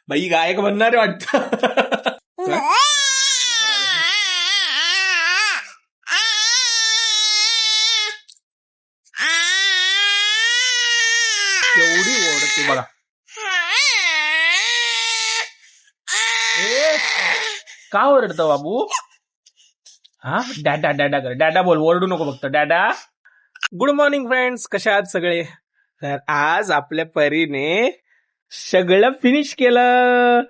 बाई गायक बनणार वाटत. एवढी ओढते बघा. का ओरडतो बाबू? हा डॅडा डॅडा कर, डॅडा बोल, ओरडू नको फक्त डॅडा. गुड मॉर्निंग फ्रेंड्स, कशा आहात सगळे? तर आज आपल्या परीने सगळं फिनिश केलं.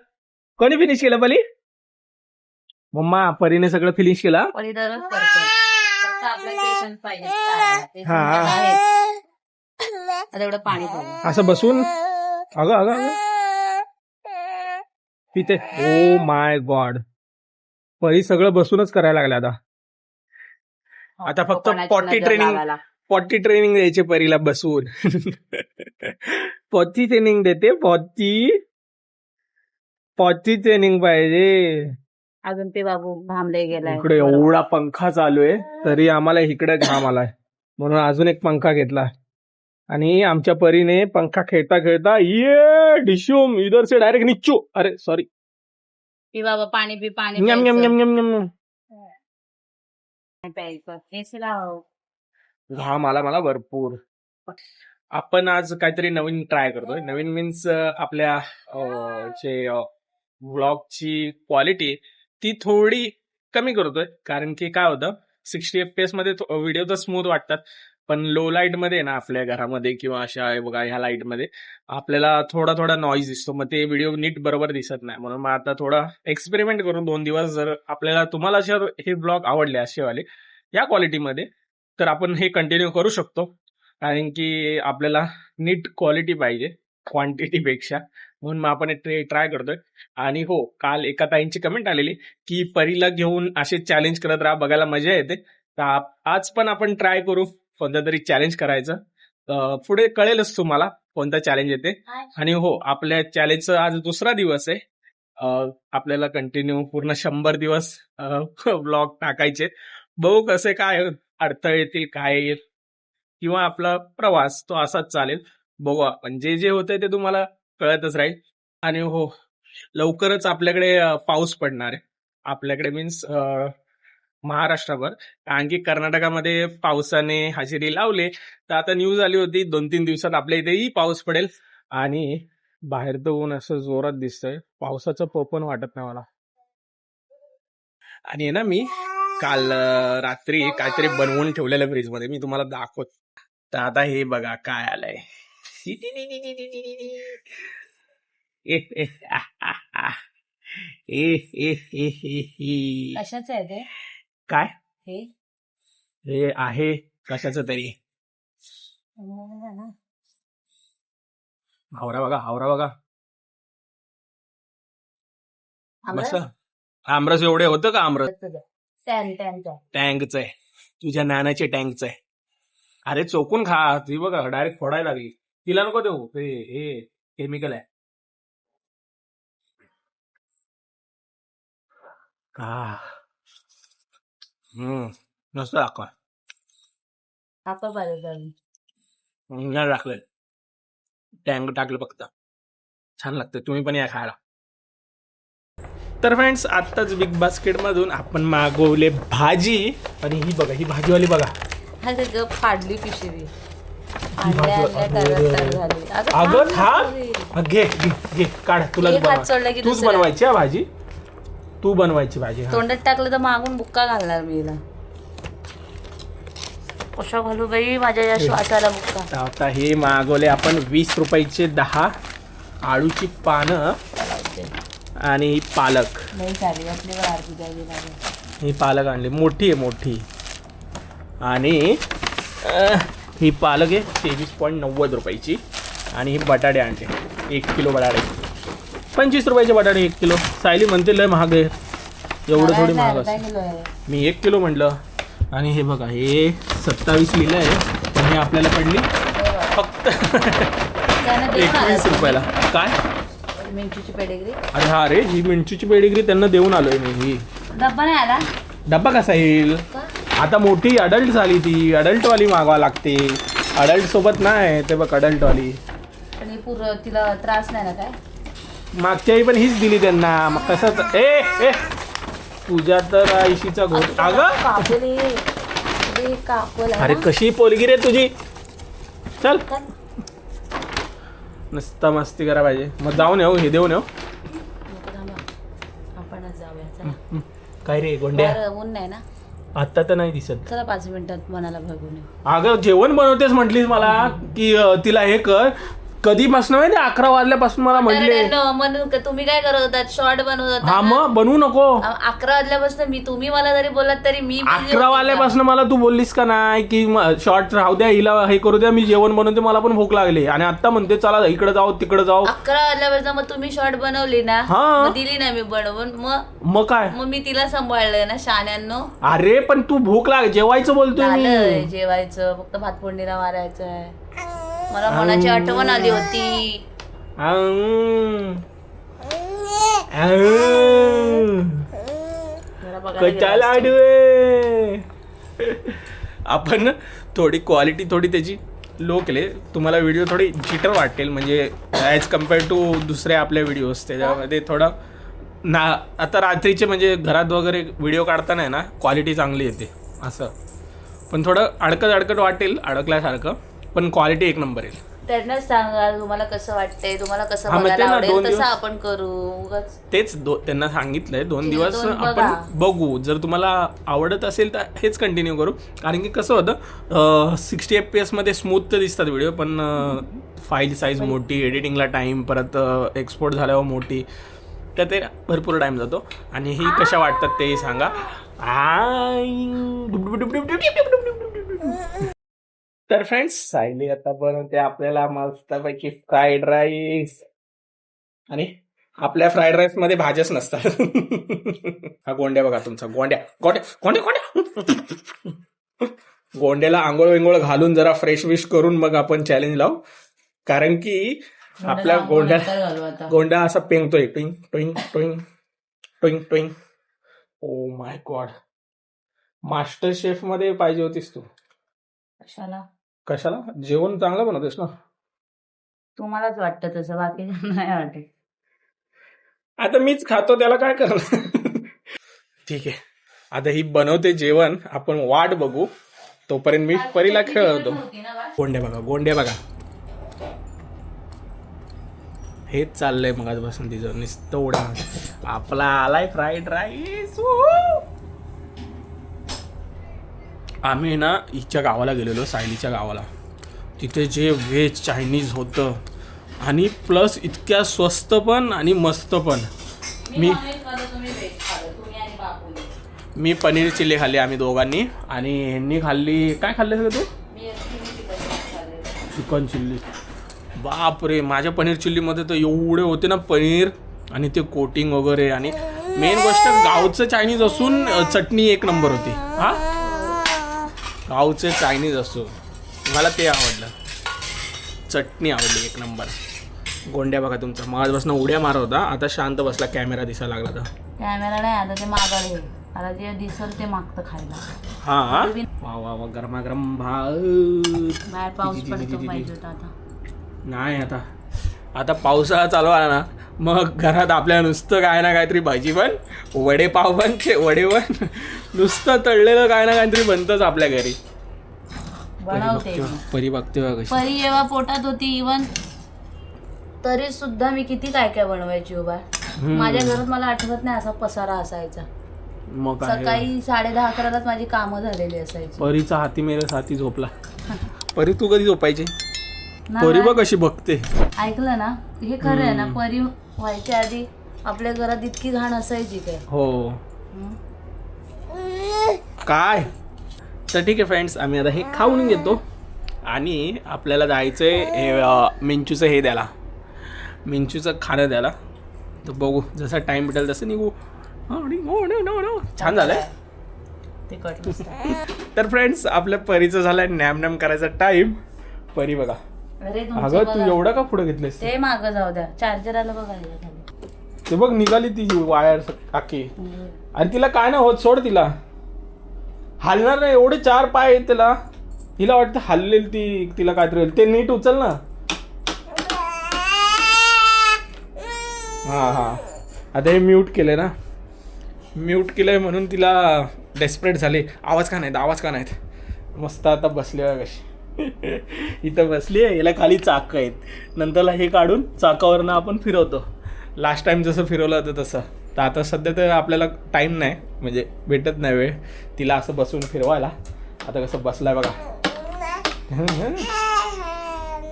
कोणी फिनिश केलं परी? मम्मा, परीने सगळं फिनिश केलं. एवढं पाणी असं बसून अगं अगं अगं पिते. ओ माय गॉड, परी सगळं बसूनच करायला लागला आता. आता फक्त पॉटी ट्रेनिंग द्यायची परीला बसून. पॉटी ट्रेनिंग देते. पॉटी ट्रेनिंग पाहिजे. अजून ते बाबू घामले गेलाय. इकडे एवढा पंखा चालू आहे तरी आम्हाला इकडे घाम आलाय, म्हणून अजून एक पंखा घेतला. आणि आमच्या परीने पंखा खेळता खेळता ये डिशूम इधर से डायरेक्ट निच्चू. अरे सॉरी. पी बाबा पाणी, पी पाणी. Yum yum yum yum yum. घाम आला मला भरपूर. आपण आज काहीतरी नवीन ट्राय करतोय. नवीन मीन्स आपल्या जे व्लॉगची क्वालिटी ती थोडी कमी करतोय. कारण की काय होतं, 60 FPS मध्ये व्हिडिओ तर स्मूथ वाटतात, पण लो लाईट मध्ये ना आपल्या घरामध्ये किंवा अशा बघा ह्या लाईट मध्ये आपल्याला थोडा थोडा नॉईज दिसतो, मग ते व्हिडिओ नीट बरोबर दिसत नाही. म्हणून मग आता थोडा एक्सपेरिमेंट करून 2 दिवस जर आपल्याला तुम्हाला जर हे ब्लॉग आवडले असेवाले या क्वालिटीमध्ये तर आपण हे कंटिन्यू करू शकतो. कारण की आपल्याला नीट क्वालिटी पाहिजे क्वांटिटीपेक्षा, म्हणून मग आपण ट्राय करतोय. आणि हो, काल एका ताईंची कमेंट आलेली की परीला घेऊन असे चॅलेंज करत राहा, बघायला मजा येते. तर आज पण आपण ट्राय करू कोणता तरी चॅलेंज करायचं. पुढे कळेलच तुम्हाला कोणता चॅलेंज येते. आणि हो, आपल्या चॅलेंजचा आज दुसरा दिवस आहे. आपल्याला कंटिन्यू पूर्ण 100 दिवस ब्लॉग टाकायचे. बघू कसे काय अडथळे येतील, काय येईल, किंवा आपला प्रवास तो असाच चालेल. बघू आपण, जे जे होतंय ते तुम्हाला कळतच राहील. आणि हो, लवकरच आपल्याकडे पाऊस पडणार आहे. आपल्याकडे मीन्स महाराष्ट्रावर. कारण की कर्नाटकामध्ये पावसाने हजेरी लावले, तर आता न्यूज आली होती 2-3 दिवसात आपल्या इथेही पाऊस पडेल. आणि बाहेर तर ऊन असं जोरात दिसतंय, पावसाचं पण वाटत नाही मला. आणि ना मी काल रात्री काहीतरी बनवून ठेवलेलं फ्रीजमध्ये, मी तुम्हाला दाखवत. तर आता हे बघा काय आलंय. कशाचं आहे ते? काय हे हे आहे कशाचं तरी. हावरा बघा, हावरा बघा. मस्त. आमरस एवढे होतं का? आमरस टँकच आहे, तुझ्या नानाचे टँकच आहे. अरे चोकून खा, ती बघा डायरेक्ट फोडायला लागली. तिला नको देऊ, हे केमिकल आहे. का मस्त दाखवा. टाकलं टँक टाकलं फक्त, छान लागतं. तुम्ही पण या खायला. तर फ्रेंड्स, आत्ताच बिग बास्केट मधून आपण मागवले भाजी. आणि ही बघा, ही भाजीवाली बघा. फाडली पिशवी. अगं था घे घे काढ. तूच बनवायची भाजी, तू बनवायची भाजी. तोंडात टाकलं तर मागून बुक्का घालणार मी. कशा घालू बाई माझ्या या श्वासाला बुक्का. आता हे मागवले आपण 20 रुपयाचे 10 आळूची पानं आणि ही पालक. ही पालक आणली, मोठी आहे मोठी. आणि ही पालक आहे 23.90 रुपयाची. आणि ही बटाटे आणले 1 किलो बटाटे, 25 रुपयाचे बटाटे 1 किलो. सायली म्हणते लय महाग आहे. एवढं थोडी महाग असते, मी 1 किलो म्हटलं. आणि हे बघा, हे 27 लिहिलं आहे, पण हे आपल्याला पडली फक्त 21 रुपयाला. काय मिरचीची पेडिग्री? अरे हा रे, ही मिरचीची पेडिग्री त्यांना देऊन आलोय मी. ही डब्बा नाही आला. डब्बा कसा येईल? आता मोठी अडल्ट झाली, ती अडल्टवाली मागवा लागते. अडल्ट सोबत नाही ते बघ, अडल्टवाली. आणि तिला त्रास नाही ना काय? मागच्या वेळी पण हीच दिली त्यांना. मग कसं ए तुझ्या तर आईशीचा घोट अगं. अरे कशी पोलगी रे तुझी. चल नुसता मस्ती करा पाहिजे. मग जाऊन येऊ हे देऊन येऊ. आपणच जाऊया. काय रे गोंड्या ऊन नाही ना आता तर नाही दिसत. चला 5 मिनिटात मनाला बघून येऊ. अगं जेवण बनवतेस म्हटलीस मला की तिला हे कर. कधीपासून माहिती 11 वाजल्यापासून मला म्हटले. म्हणून तुम्ही काय करत होतात शॉर्ट बनवत होता. हा मग बनवू नको. 11 वाजल्यापासून तुम्ही मला जरी बोलत तरी मी 11 वाजल्यापासून मला तू बोललीस का नाही की शॉर्ट राहू द्या हिला हे करू द्या मी जेवण बनवते मला पण भूक लागली आणि आता म्हणते चला इकडे जाऊ तिकडे जाऊ. 11 वाजल्यापासून मग तुम्ही शॉर्ट बनवली ना हा. मग दिली ना मी बनवून मग काय मग मी तिला सांभाळलंय ना शाण्यांनो. अरे पण तू भूक लाग जेवायचं बोलतोय झालंय मी. जेवायचं फक्त भात फोडणीला मारायचंय. मला मनाची आठवण आली होती. कशाला आडवे. आपण थोडी क्वालिटी थोडी त्याची लो केले. तुम्हाला व्हिडिओ थोडी जिटर वाटेल म्हणजे ॲज कम्पेअर टू दुसरे आपल्या व्हिडिओज त्याच्यामध्ये थोडं ना. आता रात्रीचे म्हणजे घरात वगैरे व्हिडिओ काढताना आहे ना क्वालिटी चांगली येते असं. पण थोडं अडकत वाटेल अडकल्यासारखं पण क्वालिटी एक नंबर येईल. त्यांनाच सांगा तुम्हाला कसं वाटतंय तुम्हाला कसं हा, मग बघायला ते ना आवडेल 2 तसं दिवस आपण करू उगाच. तेच त्यांना सांगितलंय 2 दिवस दोन आपण बघा. बघू. जर तुम्हाला आवडत असेल तर हेच कंटिन्यू करू. कारण की कसं होतं 60 FPS मध्ये स्मूथ तर दिसतात व्हिडिओ पण फाईल साईज मोठी एडिटिंगला टाईम परत एक्सपोर्ट झाल्यावर मोठी तर ते भरपूर टाईम जातो. आणि ही कशा वाटतात तेही सांगा. तर फ्रेंड्स सायली आता बनवते आपल्याला मस्तपैकी फ्राईड राईस. आणि आपल्या फ्राईड राईस मध्ये भाज्याच नसतात. हा गोंड्या बघा तुमचा गोंड्या गोंड्या गोंड्या गोंड्याला आंघोळ विंगोळ घालून जरा फ्रेश विश करून मग आपण चॅलेंज लावू. कारण की आपल्या गोंड्या असा पेंगतोय टोईंग टोईंग टोईंग टोईंग टोईंग. Oh my god master chef मध्ये पाहिजे होतीस तू. कशाला जेवण चांगलं बनवतेस ना. तुम्हालाच वाटतं तसं बाकी नाही वाटत. आता मीच खातो त्याला काय करणार. ठीक आहे आता ही बनवते जेवण आपण वाट बघू. तोपर्यंत मी परीला खेळवतो. गोंड्या बघा हेच चाललंय मग आजपासून तिचं नुसतं उड्या. आपला आलाय फ्राईड राईस. आम्ही ना हिच्या गावाला गेलेलो सायलीच्या गावाला. तिथे जे व्हेज चायनीज होतं आणि प्लस इतक्या स्वस्त पण आणि मस्त पण. मी पनीर चिल्ली खाल्ली आम्ही दोघांनी आणि ह्यांनी खाल्ली काय खाल्लं सगळं तू. Chicken chilli. बापरे माझ्या पनीर चिल्लीमध्ये तर एवढे होते ना पनीर आणि ते कोटिंग वगैरे. आणि मेन गोष्ट गावचं चायनीज असून चटणी एक नंबर होती. हा गावचं चायनीज असो मला ते आवडलं. चटणी आवडली एक नंबर. गोंड्या बघा तुमचा मगापासून उड्या मारत होता आता शांत बसला. कॅमेरा दिसायला लागला तर कॅमेरा नाही आता ते मागायला आता जे दिसल ते मागतं खायला. हा वा वा वा गरमागरम भात. बाहेर पाऊस पडतो पाहिजे होता आता नाही. आता पावसाळा चालू आला ना मग घरात आपल्या नुसतं काय ना काहीतरी भाजी पण वडेपाव पण वडे पण नुसतं तळलेलं काय ना काहीतरी बनतंच आपल्या घरी. बनवते परी बघते बघ कशी. परी जेव्हा पोटात होती इवन तरी सुद्धा मी किती काय काय बनवायची उभा. माझ्या घरात मला आठवत नाही असा पसारा असायचा. मग सकाळी 10:30-11लाच माझी कामं झालेली असायची. परीचा हाती मेरे साथी झोपला. परी तू कधी झोपायची. परी बघ कशी बघते. ऐकलं ना हे खरं आहे ना. परी व्हायच्या आधी आपल्या घरात इतकी घाण असायची काय. हो काय तर ठीक आहे फ्रेंड्स आम्ही आता हे खाऊन घेतो आणि आपल्याला जायचंय हे मिंचूचं हे द्यायला. मिंचूचं खाणं द्यायला. तर बघू जसा टाइम भेटेल तसं निघू. छान झालंय तर फ्रेंड्स आपल्या परीचं झालंय नॅम नॅम करायचा टाइम. परी बघा. अगं तू एवढं का पुढे घेतलेस. ते मागं जाऊ द्या चार्जराला बघायला. ते बघ निघाली ती वायर टाकी. अरे तिला काय नाही होत सोड. तिला हलणार नाही. एवढे 4 पाय आहेत तिला. तिला वाटतं हललेल ती तिला काहीतरी होईल. ते नीट उचल ना. काय नीट उचल. ते मागं जाऊ द्या. अगं तू एवढं का पुढे घेतलेस. ते बघ निघाली ती वायर टाकी. अरे तिला काय नाही होत सोड. तिला हलणार नाही. एवढे 4 पाय आहेत तिला. हिला वाटतं हललेल ती तिला काहीतरी होईल. ते नीट उचल ना. हा आता हे म्यूट केले ना, म्यूट केलंय म्हणून तिला डेस्परेट झाले. आवाज का नाहीत. मस्त आता बसली आहे कशी इथं बसली आहे. याला खाली चाक आहेत, नंतरला हे काढून चाकावरनं आपण फिरवतो. लास्ट टाइम जसं फिरवलं होतं तसं. तर आता सध्या तर आपल्याला टाईम नाही, म्हणजे भेटत नाही वेळ तिला असं बसून फिरवायला. आता कसं बसलाय बघा.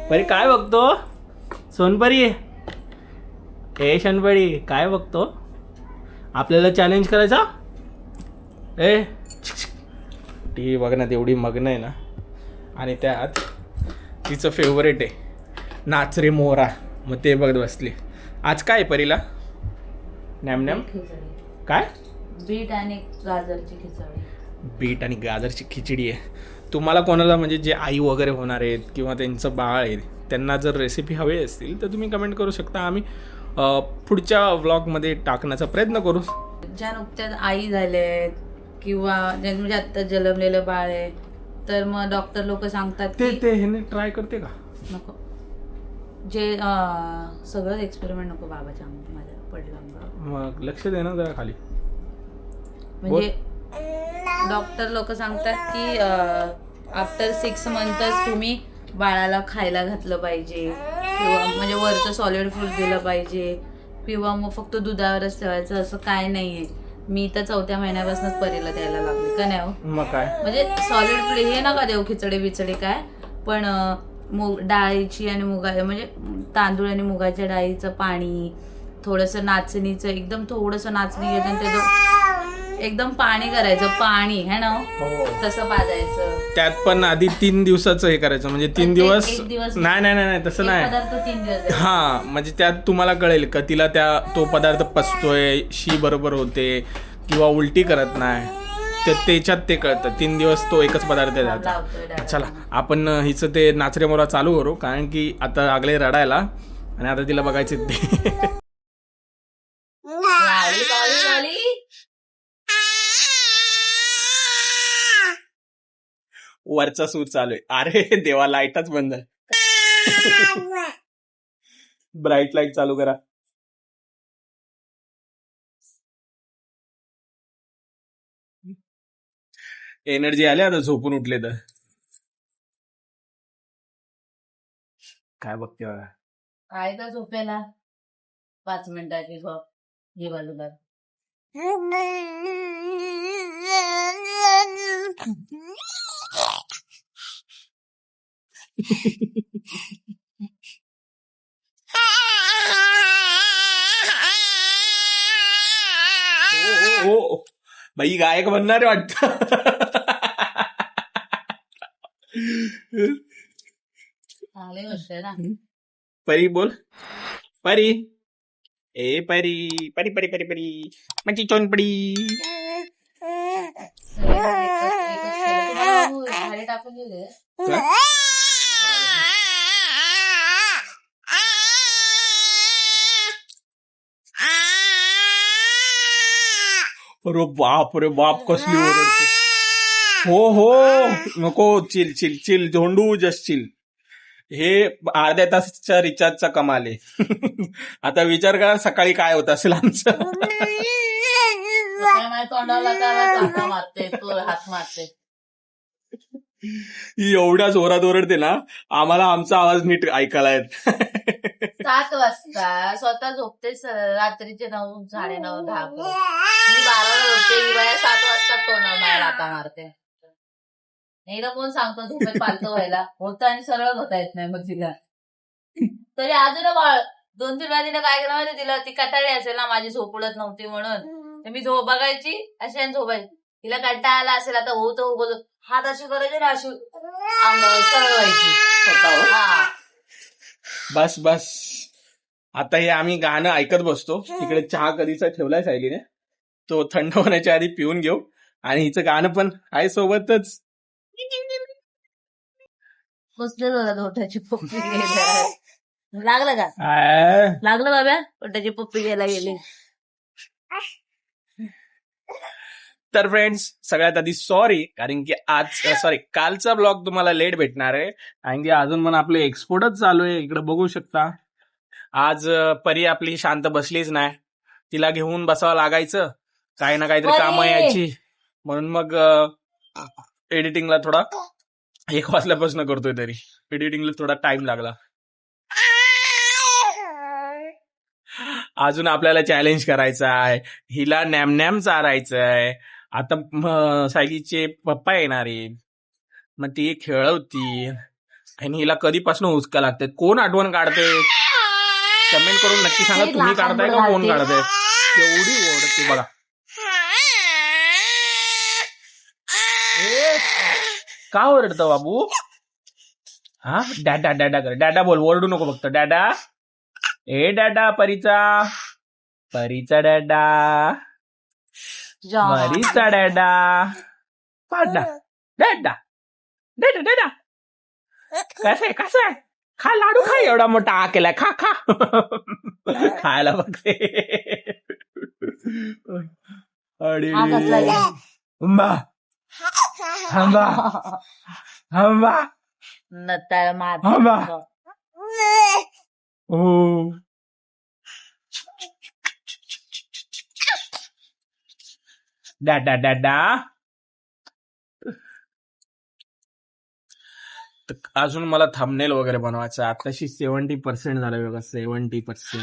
परी काय बघतो? सोनपरी ए शनपरी काय बघतो? आपल्याला चॅलेंज करायचा? ए टी बघण्यात एवढी मग्न आहे ना. आणि त्यात तिचं फेवरेट आहे नाच रे मोरा, मग ते बघत बसली. आज काय परीला? नॅम नॅम खिचडी, काय? बीट आणि गाजरची खिचडी. बीट आणि गाजरची खिचडी आहे. तुम्हाला कोणाला म्हणजे जे आई वगैरे होणार आहेत किंवा त्यांचं बाळ आहे त्यांना जर रेसिपी हवी असतील तर तुम्ही कमेंट करू शकता. आम्ही पुढच्या व्लॉगमध्ये टाकण्याचा प्रयत्न करू. ज्या नुकत्याच आई झालेत किंवा म्हणजे आत्ता जन्मलेलं बाळ आहे, तर मग डॉक्टर लोक सांगतात की ते ह्याने ट्राय करते का? नको, जे सगळं एक्सपेरिमेंट नको बाबाच्या माझ्या पडलं. मग लक्ष दे ना जरा खाली. म्हणजे डॉक्टर लोक सांगतात की आफ्टर 6 मंथच तुम्ही बाळाला खायला घातलं पाहिजे, किंवा म्हणजे वरचं सॉलिड फूड दिलं पाहिजे, किंवा मग फक्त दुधावरच ठेवायचं असं काय नाहीये. मी तर 4थ्या महिन्यापासूनच परीला द्यायला लागले का नाही हो. मग काय म्हणजे सॉलिड फूड हे नका देऊ खिचडी बिचडी काय, पण डाळीची आणि म्हणजे तांदूळ आणि मुगाच्या डाळीचं पाणी, थोडंसं नाचणीचं, एकदम थोडंसं नाचणी घ्यायचं आणि त्याचं एकदम पाणी करायचं, पाणी है ना हो. तसं पाजायचं. त्यात पण आधी 3 दिवसाचं हे करायचं, म्हणजे 3 दिवस. एक दिवस नाही तसं नाही. पदार्थ 3 दिवस. हा म्हणजे त्यात तुम्हाला कळेल का तिला तो पदार्थ पचतोय, शी बरोबर होते किंवा उलटी करत नाही, तर त्याच्यात ते कळतं. 3 दिवस तो एकच पदार्थ द्यायचा. चला आपण हिचं ते नाचरे मोरा चालू करू, कारण की आता लागले रडायला आणि आता तिला बघायचं ते. वरचा सूर चालू आहे. अरे देवा, लाईटच बंद आहे. ब्राईट लाईट चालू करा. एनर्जी आली आता झोपून उठले तर. काय बघते बघा. काय तर झोपेला 5 मिनिटाची झोप हे बाजूला. ओ बाई गायक बनणार वाटत. चांगली गोष्ट आहे ना. परी बोल. परी ए परी परी परी परी परी माझी चोनपडी. खाली टाकून दिले. अरे बाप कसली ओरडते. हो नको, चिल चिल चिल झोंडू, जस्ट चिल. हे अर्ध्या तासाच्या रिचार्जचा कमाल आहे. आता विचार करा सकाळी काय होत असेल आमचं. तोंडाला मारते, तो हात मारते. ही एवढ्या जोरात ओरडते ना, आम्हाला आमचा आवाज नीट ऐकायला येत. 7 वाजता स्वतः झोपते रात्रीचे 9, 9:30, 10. मी 12ला झोपते, ही बाया 7 वाजता तोंडाला लाथा मारते. नाही तर कोण सांगतो झोपेत पालतं व्हायला होतं आणि सरळ होता येत नाही मग तिला. तरी अजून बाळ 2-3 वेळा तिने काय केलं माहिती, तिला ती कटाळी असेल ना माझी झोप उडत नव्हती म्हणून, तर मी झोप बघायची अशी आणि झोपायची. तिला कंटाळा आला असेल आता होतो बोलतो, हात अशी करायचे ना, अशी अंगावर सरळ व्हायची. हा बस आता हे आम्ही गाणं ऐकत बसतो. इकडे चहा कधीचा ठेवलाय सायलीने, तो थंड होण्याच्या आधी पिऊन घेऊ. आणि हिचं गाणं पण आहे सोबतच. बसले बघा पोटाची पप्पी घ्यायला. लागलं का? लागलं बाबा, पोटाची पप्पी घ्यायला गेली. तर फ्रेंड्स, सगळ्यात आधी सॉरी, कारण की कालचा ब्लॉग तुम्हाला लेट भेटणार आहे, कारण की अजून पण आपले एक्सपोर्टच चालू आहे. इकडे बघू शकता आज परी आपली शांत बसलीच नाही, तिला घेऊन बसावं लागायचं, काही ना काहीतरी कामं यायची, म्हणून मग एडिटिंगला थोडा 1 वाजल्यापासून करतोय, तरी एडिटिंगला थोडा टाइम लागला. अजून आपल्याला चॅलेंज करायचं आहे, हिला नॅम चारायचं आहे. आता सायलीचे पप्पा येणार आहेत, मग ती खेळवती आणि हिला कधीपासून हुसका लागते. कोण आठवण काढते कमेंट करून नक्की सांगा, तुम्ही काढताय का कोण काढताय. एवढी ओढते बघा. का ओरडतो बाबू? हा, डॅडा डॅडा कर, डॅडा बोल, ओरडू नको फक्त. डॅडा, ए डॅडा, परीचा डॅडा, परीचा डॅडा, डॅडा डॅडा डॅडा डॅडा. कसं आहे? खा लाडू, खा, एवढा मोठा आ केलाय, खा खा. खायला बघते. नताळ मार. डॅडा डॅडा. अजून मला थंबनेल वगैरे बनवायचं. आताशी 70% झालं बघा, 70%.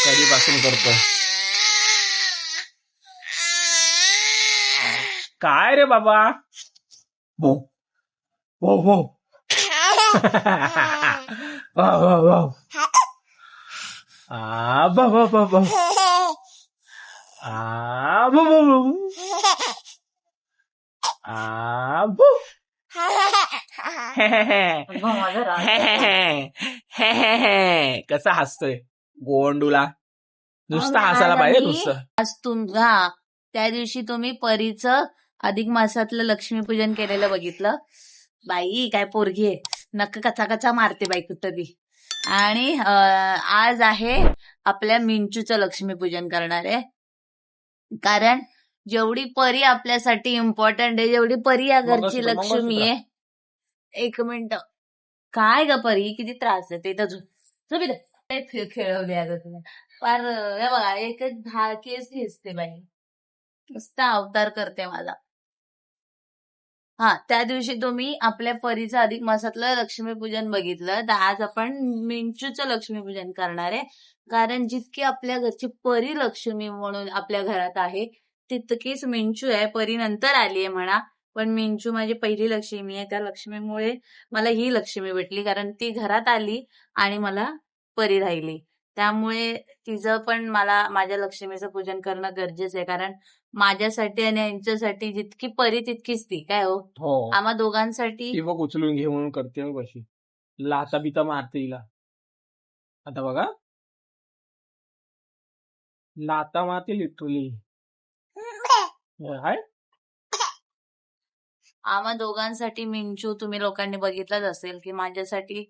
कधीपासून करतोय. काय रे बाबा? हो हो हो. कसा हसतोय गोंडूला, नुसतं हसायला पाहिजे नुसतं. आज त्या दिवशी तुम्ही परीचं अधिक मासातलं लक्ष्मीपूजन केलेलं बघितलं. बाई काय पोरगी आहे, नक्क कचा कचा मारते बाई कुठं बी. आणि आज आहे आपल्या मिंचूचं लक्ष्मीपूजन करणार आहे. कारण जेवढी परी आपल्यासाठी इम्पॉर्टंट आहे, जेवढी परी या घरची लक्ष्मी आहे. 1 मिनिट. काय ग परी, किती त्रास आहे ते खेळवले आता तुला फार. हे बघा, एकच केस दिसते बाई, नुसता अवतार करते माझा. हा, त्या दिवशी तुम्ही आपल्या परीचं अधिक मासातलं लक्ष्मीपूजन बघितलं, तर आज आपण मिंचूचं लक्ष्मीपूजन करणार आहे. कारण जितकी आपल्या घरची परी लक्ष्मी म्हणून आपल्या घरात आहे, तितकीच मिंचू आहे. परी नंतर आली आहे म्हणा, पण मिंचू माझी पहिली लक्ष्मी आहे. त्या लक्ष्मीमुळे मला ही लक्ष्मी भेटली, कारण ती घरात आली आणि मला परी राहिली. त्यामुळे तिचं पण मला माझ्या लक्ष्मीचं पूजन करणं गरजेचं आहे. कारण माझ्यासाठी आणि यांच्यासाठी जितकी परी तितकीच ती. काय हो, आम्हा दोघांसाठी. ती बघ उचलून घेऊन करते कशी, लाता बिता मारते हिला. आता बघा, लाता मारते लिटरली. आम्हा दोघांसाठी मिंचू तुम्ही लोकांनी बघितलंच असेल की माझ्यासाठी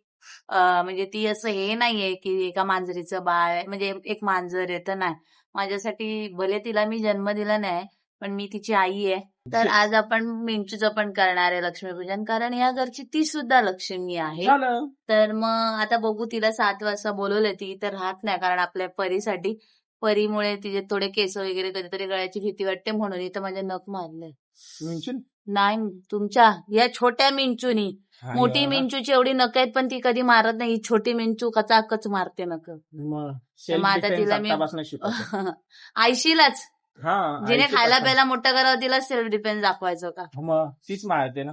म्हणजे ती असं हे नाहीये की एका मांजरीचं बाळ आहे, म्हणजे एक मांजर आहे तर नाही. माझ्यासाठी भले तिला मी जन्म दिला नाही, पण मी तिची आई आहे. तर आज आपण मिंचूचं पण करणार आहे लक्ष्मीपूजन, कारण या घरची ती सुद्धा लक्ष्मी आहे. तर मग आता बघू, तिला 7 वाजता बोलवलं, ती तर राहत नाही. कारण आपल्या परीसाठी, परीमुळे तिचे थोडे केस वगैरे कधीतरी गळ्याची भीती वाटते, म्हणून इथं माझे नख मारले. नाही, तुमच्या या छोट्या मिंचूनी. मोठी मिंचूची एवढी नख आहेत, पण ती कधी मारत नाही. छोटी मिंचू कचाकच मारते नख. मग आता तिला मी आयशीलाच, जिने खायला प्यायला मोठं करावं, तिला सेल्फ डिफेन्स दाखवायचं का? तीच मारते ना.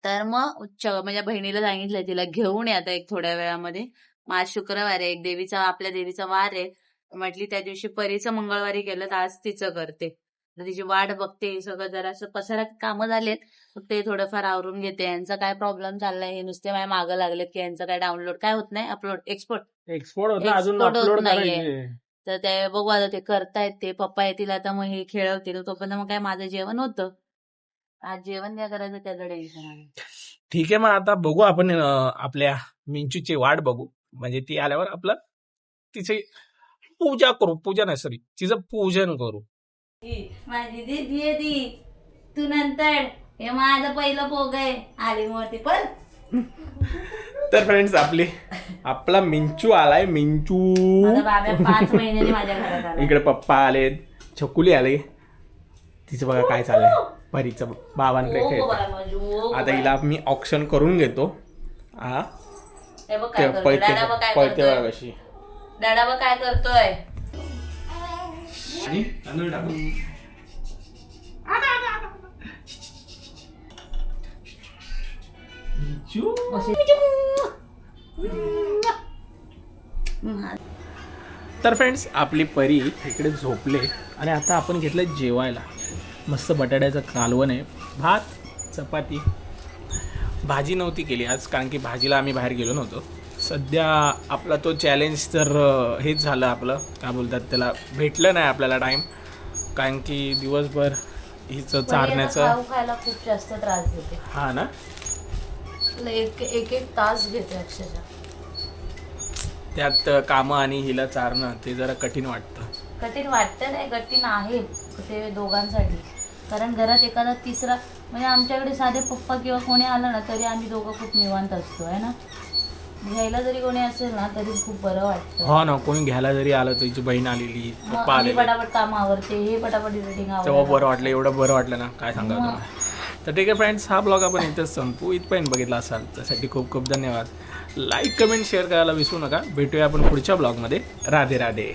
तर मग माझ्या बहिणीला सांगितलंय तिला घेऊन आता एक थोड्या वेळामध्ये. आज शुक्रवार आहे, आपल्या देवीचा वार आहे. म्हटली त्या दिवशी परीचं मंगळवारी केलं, तर आज तिचं करते. तिची वाट बघते. सगळं जरासं पसारात कामं झालेत, ते थोडंफार आवरून घेते. यांचा काय प्रॉब्लेम चाललाय, हे नुसते माझ्या मागं लागलेत की यांचं काय डाउनलोड काय होत नाही, अपलोड एक्सपोर्ट होत नाहीये. तर ते बघू आता, ते करतायत. ते पप्पा येतील आता, मग हे खेळवतील. तोपर्यंत मग काय माझं जेवण होतं. आज जेवण काय करायचं त्याचं टेन्शन आहे. ठीक आहे, मग आता बघू आपण आपल्या मिंचूची वाट बघू. म्हणजे ती आल्यावर आपलं तिची पूजा करू. पूजा नाही, सॉरी, तिचं पूजन करू. माझी दीदी आहे ती, तू नंतर. हे माझं पहिलं पोग आहे. आली मोठी पण तर फ्रेंड्स आपला मिंचू आलाय. मिंचू माझा बाबा 5 महिन्यांनी माझ्या घरात आला. इकडे पप्पा आले, छकुली आले. तिचं बघा काय चाललंय. परीचं बाबांकडे ओ खेळते. बाळा माझी, ओ आता हिला मी ऑप्शन करून घेतो. हा हे बघ ते काय करतोय. डॅडा बघ काय पळते करतोय. बघा कशी. डॅडा बघ काय करतोय. आणि तांदूळ टाकू. मिंचू. तर फ्रेंड्स आपली परी इकडे झोपले आणि आता आपण घेतलं जेवायला. मस्त बटाट्याचं कालवण आहे, भात, चपाती. भाजी नव्हती केली आज, कारण की भाजीला आम्ही बाहेर गेलो नव्हतो. सध्या आपला तो चॅलेंज तर हेच झालं आपलं, काय बोलतात त्याला, भेटलं नाही आपल्याला टाईम. कारण की दिवसभर हिचं चारण्याचं. खाऊ खायला खूप जास्त त्रास देते. हा ना, एक तास घेते अक्षरशः. त्यात कामं आणि हिला चारणं ते जरा कठीण वाटतं. कठीण वाटतं नाही, कठीण आहे ते दोघांसाठी. कारण घरात एखादा तिसरा म्हणजे आमच्याकडे साधे पप्पा किंवा कोणी आलं ना तरी आम्ही दोघं खूप निवांत असतो आहे ना. घ्यायला जरी कोणी असेल ना तरी खूप बरं वाटतं. हो ना, कोणी घ्यायला जरी आलं तर तिची बहीण आलेली, पप्पा आम्ही आलेले, पटापट काम आवरते, हे पटापट एडिटिंग तेव्हा बरं वाटलं. एवढं बरं वाटलं ना, काय सांगा तुम्हाला. तर ठीक आहे फ्रेंड्स, हा ब्लॉग आपण इथंच संपू. इथपर्यंत बघितला असाल त्यासाठी खूप खूप धन्यवाद. लाईक कमेंट शेअर करायला विसरू नका. भेटूया आपण पुढच्या ब्लॉगमध्ये. राधे राधे.